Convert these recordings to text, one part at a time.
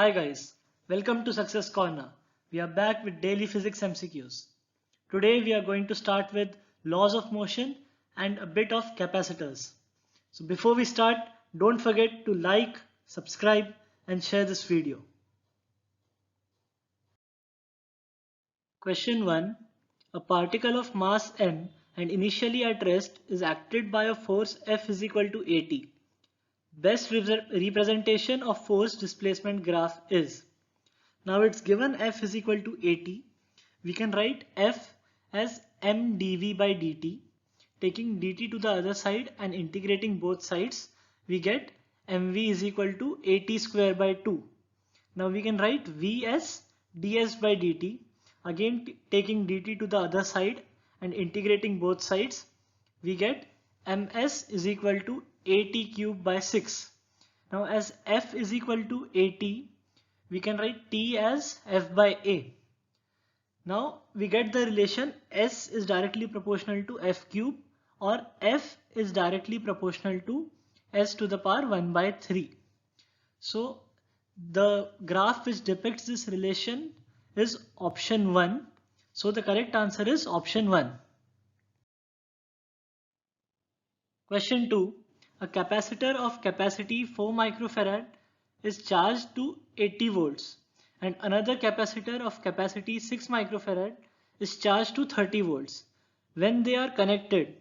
Hi guys, welcome to Success Corner. We are back with daily physics MCQs. Today we are going to start with laws of motion and a bit of capacitors. So before we start, don't forget to like, subscribe and share this video. Question 1. A particle of mass m and initially at rest is acted by a force F is equal to at. Best representation of force displacement graph is. Now it's given F is equal to at. We can write F as m dv by dt. Taking dt to the other side and integrating both sides, we get mv is equal to at square by 2. Now we can write v as ds by dt. Again taking dt to the other side and integrating both sides, we get ms is equal to at cube by 6. Now as F is equal to at, we can write T as F by A. Now we get the relation S is directly proportional to F cube or F is directly proportional to S to the power 1 by 3. So the graph which depicts this relation is option 1. So the correct answer is option 1. Question 2. A capacitor of capacity 4 microfarad is charged to 80 volts and another capacitor of capacity 6 microfarad is charged to 30 volts. When they are connected,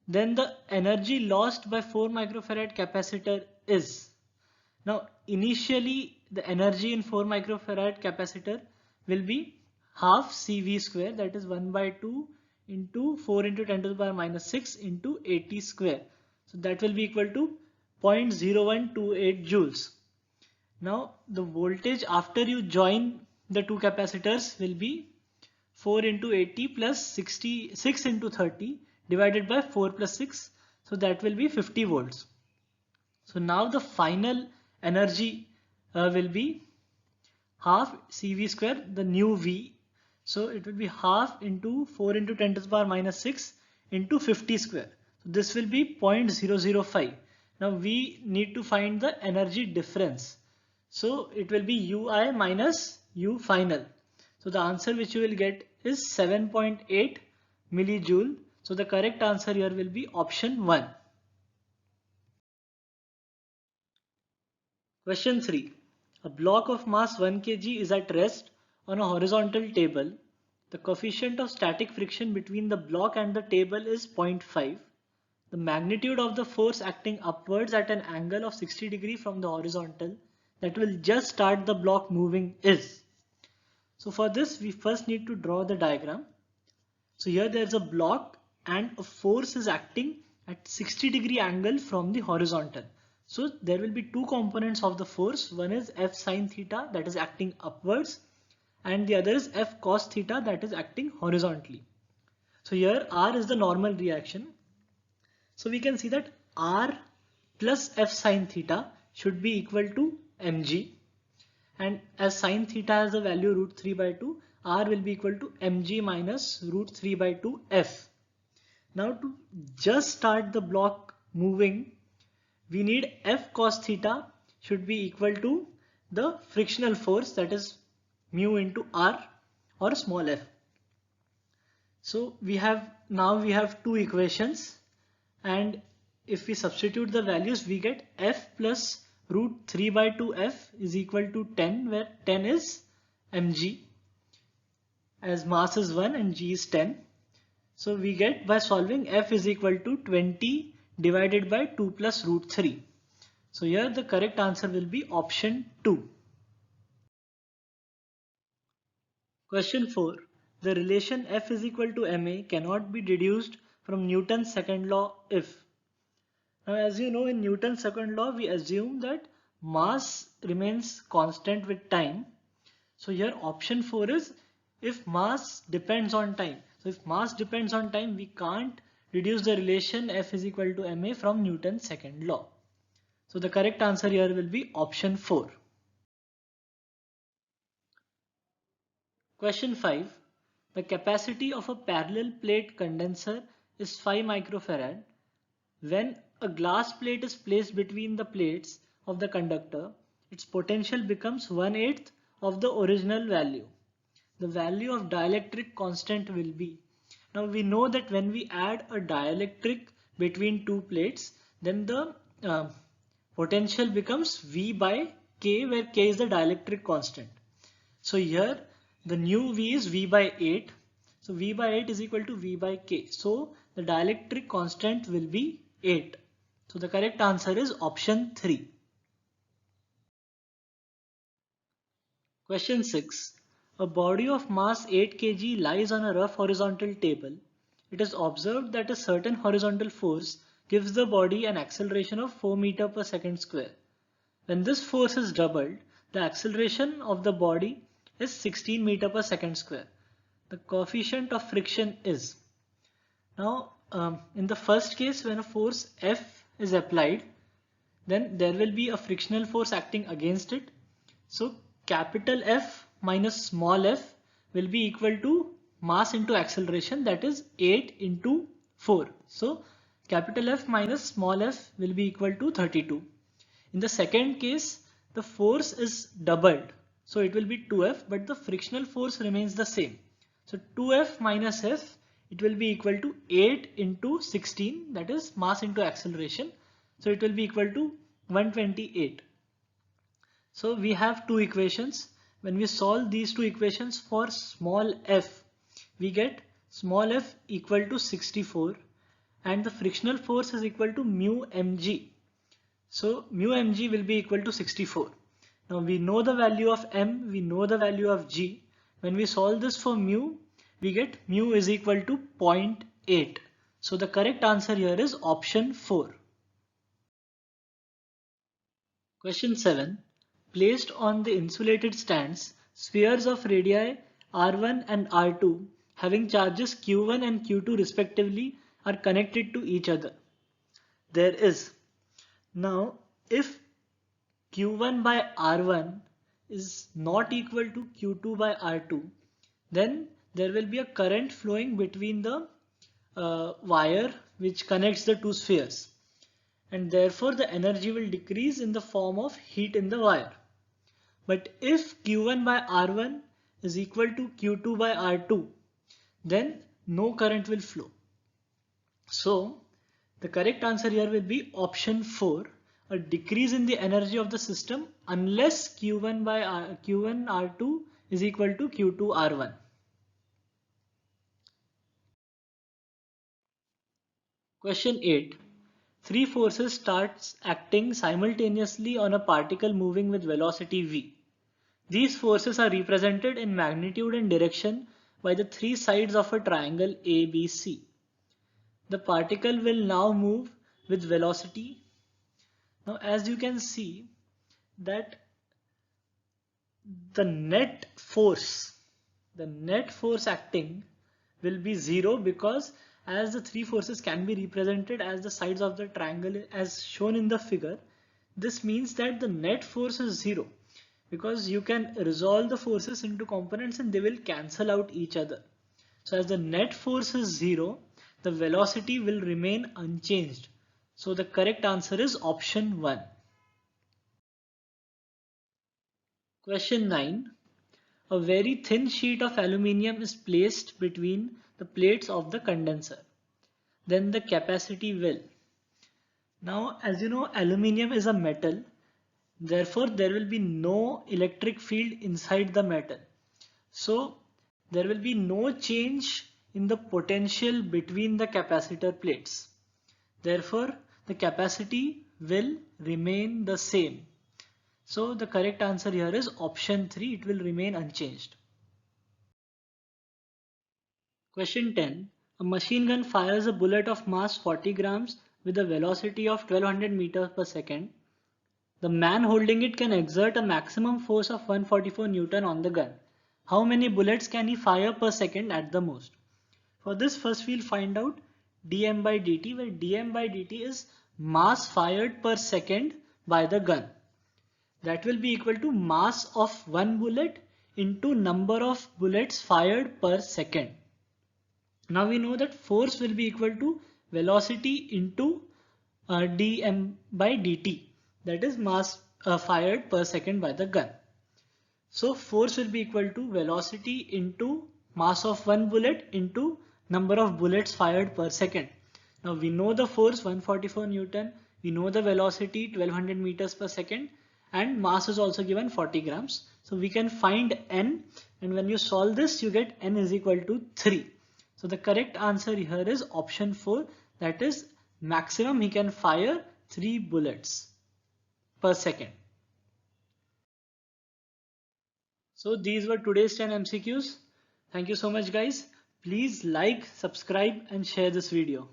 then the energy lost by 4 microfarad capacitor is. Now initially the energy in 4 microfarad capacitor will be half CV square, that is 1 by 2 into 4 into 10 to the power minus 6 into 80 square. So that will be equal to 0.0128 joules. Now the voltage after you join the two capacitors will be 4 into 80 plus 66 into 30 divided by 4 plus 6. So that will be 50 volts. So now the final energy will be half CV square, the new V. So it will be half into 4 into 10 to the power minus 6 into 50 square. So this will be 0.005. Now we need to find the energy difference. So it will be Ui minus U final. So the answer which you will get is 7.8 millijoule. So the correct answer here will be option 1. Question 3. A block of mass 1 kg is at rest on a horizontal table. The coefficient of static friction between the block and the table is 0.5. The magnitude of the force acting upwards at an angle of 60 degrees from the horizontal that will just start the block moving is. So for this we first need to draw the diagram. So here there is a block and a force is acting at 60-degree angle from the horizontal. So there will be two components of the force. One is F sine theta that is acting upwards and the other is F cos theta that is acting horizontally. So here R is the normal reaction. So we can see that R plus F sine theta should be equal to mg, and as sine theta has the value root 3 by 2, R will be equal to mg minus root 3 by 2 F. Now to just start the block moving, we need F cos theta should be equal to the frictional force, that is mu into R or small f. So we have two equations, and if we substitute the values we get F plus root 3 by 2 F is equal to 10, where 10 is mg as mass is 1 and g is 10. So we get, by solving, F is equal to 20 divided by 2 plus root 3. So here the correct answer will be option 2. Question 4. The relation F is equal to ma cannot be deduced from Newton's second law if. Now as you know, in Newton's second law we assume that mass remains constant with time. So here option 4 is if mass depends on time. So if mass depends on time, we can't deduce the relation F is equal to ma from Newton's second law. So the correct answer here will be option 4. Question 5. The capacity of a parallel plate condenser is 5 microfarad. When a glass plate is placed between the plates of the conductor, its potential becomes 1/8 of the original value. The value of dielectric constant will be. Now we know that when we add a dielectric between two plates, then the potential becomes V by K, where K is the dielectric constant. So here the new V is V by 8. So V by 8 is equal to V by K. So the dielectric constant will be 8. So the correct answer is option 3. Question 6. A body of mass 8 kg lies on a rough horizontal table. It is observed that a certain horizontal force gives the body an acceleration of 4 meter per second square. When this force is doubled, the acceleration of the body is 16 meter per second square. The coefficient of friction is. Now, in the first case, when a force F is applied, then there will be a frictional force acting against it. So capital F minus small f will be equal to mass into acceleration, that is 8 into 4. So capital F minus small f will be equal to 32. In the second case, the force is doubled. So it will be 2F, but the frictional force remains the same. So 2F minus F, it will be equal to 8 into 16, that is mass into acceleration. So it will be equal to 128. So we have two equations. When we solve these two equations for small f, we get small f equal to 64 and the frictional force is equal to mu mg. So mu mg will be equal to 64. Now we know the value of m, we know the value of g. When we solve this for mu, we get mu is equal to 0.8. So the correct answer here is option 4. Question 7. Placed on the insulated stands, spheres of radii r1 and r2 having charges q1 and q2 respectively are connected to each other. There is. Now, if q1 by r1 is not equal to q2 by r2, then there will be a current flowing between the wire which connects the two spheres, and therefore the energy will decrease in the form of heat in the wire. But if q1 by r1 is equal to q2 by r2, then no current will flow. So the correct answer here will be option 4, a decrease in the energy of the system unless q1 by q1 r2 is equal to q2 r1. Question 8. Three forces starts acting simultaneously on a particle moving with velocity v. These forces are represented in magnitude and direction by the three sides of a triangle ABC. The particle will now move with velocity. Now as you can see that the net force acting will be 0, because as the three forces can be represented as the sides of the triangle as shown in the figure, this means that the net force is 0, because you can resolve the forces into components and they will cancel out each other. So as the net force is 0, the velocity will remain unchanged. So the correct answer is option 1. Question 9. A very thin sheet of aluminium is placed between the plates of the condenser. Then the capacity will. Now, as you know, aluminium is a metal. Therefore, there will be no electric field inside the metal. So, there will be no change in the potential between the capacitor plates. Therefore, the capacity will remain the same. So the correct answer here is option 3, it will remain unchanged. Question 10. A machine gun fires a bullet of mass 40 grams with a velocity of 1200 meters per second. The man holding it can exert a maximum force of 144 Newton on the gun. How many bullets can he fire per second at the most? For this, first we'll find out dm by dt, where dm by dt is mass fired per second by the gun. That will be equal to mass of one bullet into number of bullets fired per second. Now we know that force will be equal to velocity into dm by dt, that is mass fired per second by the gun. So force will be equal to velocity into mass of one bullet into number of bullets fired per second. Now we know the force 144 Newton, we know the velocity 1200 meters per second, and mass is also given 40 grams. So we can find n, and when you solve this you get n is equal to 3. So the correct answer here is option 4, that is maximum he can fire 3 bullets per second. So these were today's 10 MCQs. Thank you so much guys. Please like, subscribe and share this video.